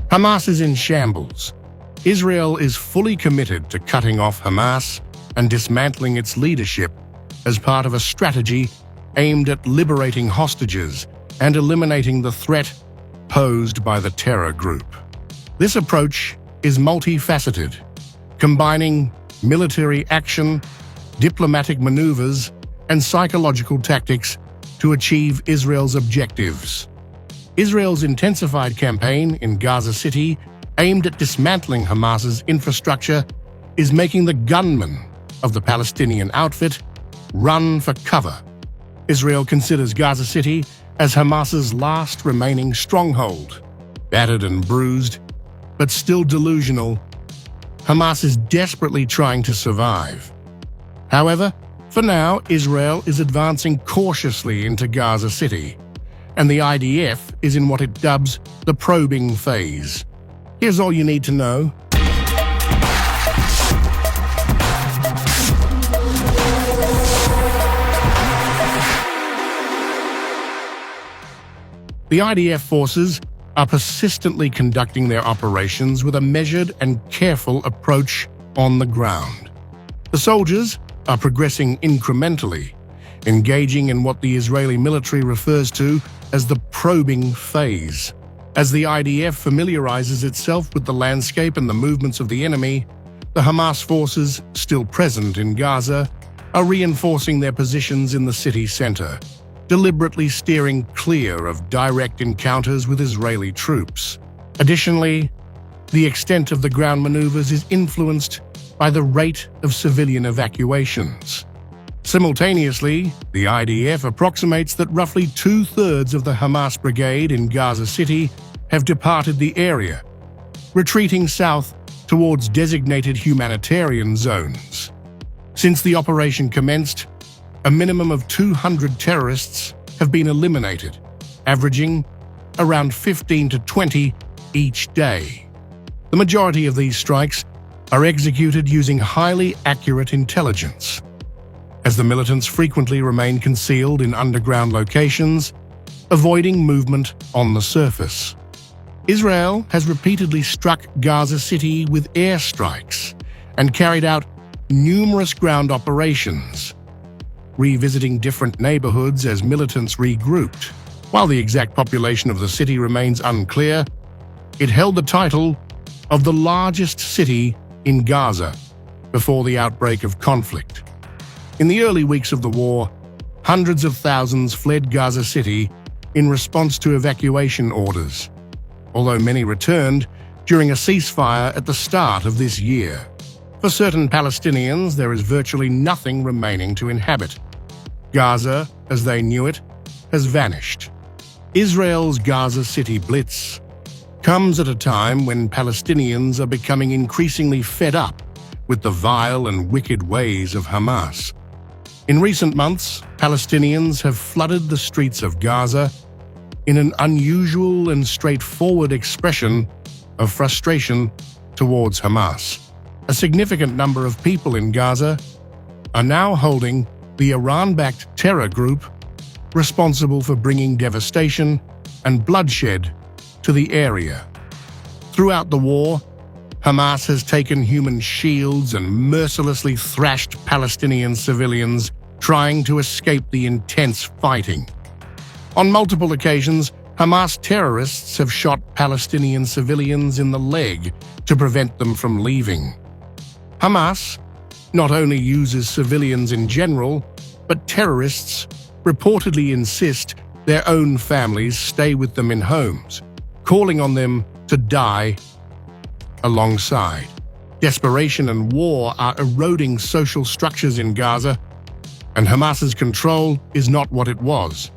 Hamas is in shambles. Israel is fully committed to cutting off Hamas and dismantling its leadership as part of a strategy aimed at liberating hostages and eliminating the threat posed by the terror group. This approach is multifaceted, combining military action, diplomatic maneuvers, and psychological tactics to achieve Israel's objectives. Israel's intensified campaign in Gaza City, aimed at dismantling Hamas's infrastructure, is making the gunmen of the Palestinian outfit run for cover. Israel considers Gaza City as Hamas's last remaining stronghold. Battered and bruised, but still delusional, Hamas is desperately trying to survive. However, for now, Israel is advancing cautiously into Gaza City, and the IDF is in what it dubs the probing phase. Here's all you need to know. The IDF forces are persistently conducting their operations with a measured and careful approach on the ground. The soldiers are progressing incrementally, engaging in what the Israeli military refers to as the probing phase. As the IDF familiarizes itself with the landscape and the movements of the enemy, the Hamas forces still present in Gaza are reinforcing their positions in the city center, deliberately steering clear of direct encounters with Israeli troops. Additionally, the extent of the ground maneuvers is influenced by the rate of civilian evacuations. Simultaneously, the IDF approximates that roughly 2/3 of the Hamas brigade in Gaza City have departed the area, retreating south towards designated humanitarian zones. Since the operation commenced, a minimum of 200 terrorists have been eliminated, averaging around 15 to 20 each day. The majority of these strikes are executed using highly accurate intelligence, as the militants frequently remain concealed in underground locations, avoiding movement on the surface. Israel has repeatedly struck Gaza City with airstrikes and carried out numerous ground operations, revisiting different neighborhoods as militants regrouped. While the exact population of the city remains unclear, it held the title of the largest city in Gaza before the outbreak of conflict. In the early weeks of the war, hundreds of thousands fled Gaza City in response to evacuation orders, although many returned during a ceasefire at the start of this year. For certain Palestinians, there is virtually nothing remaining to inhabit. Gaza, as they knew it, has vanished. Israel's Gaza City blitz comes at a time when Palestinians are becoming increasingly fed up with the vile and wicked ways of Hamas. In recent months, Palestinians have flooded the streets of Gaza in an unusual and straightforward expression of frustration towards Hamas. A significant number of people in Gaza are now holding the Iran-backed terror group responsible for bringing devastation and bloodshed to the area. Throughout the war, Hamas has taken human shields and mercilessly thrashed Palestinian civilians trying to escape the intense fighting. On multiple occasions, Hamas terrorists have shot Palestinian civilians in the leg to prevent them from leaving. Hamas not only uses civilians in general, but terrorists reportedly insist their own families stay with them in homes, calling on them to die alongside. Desperation and war are eroding social structures in Gaza, and Hamas's control is not what it was.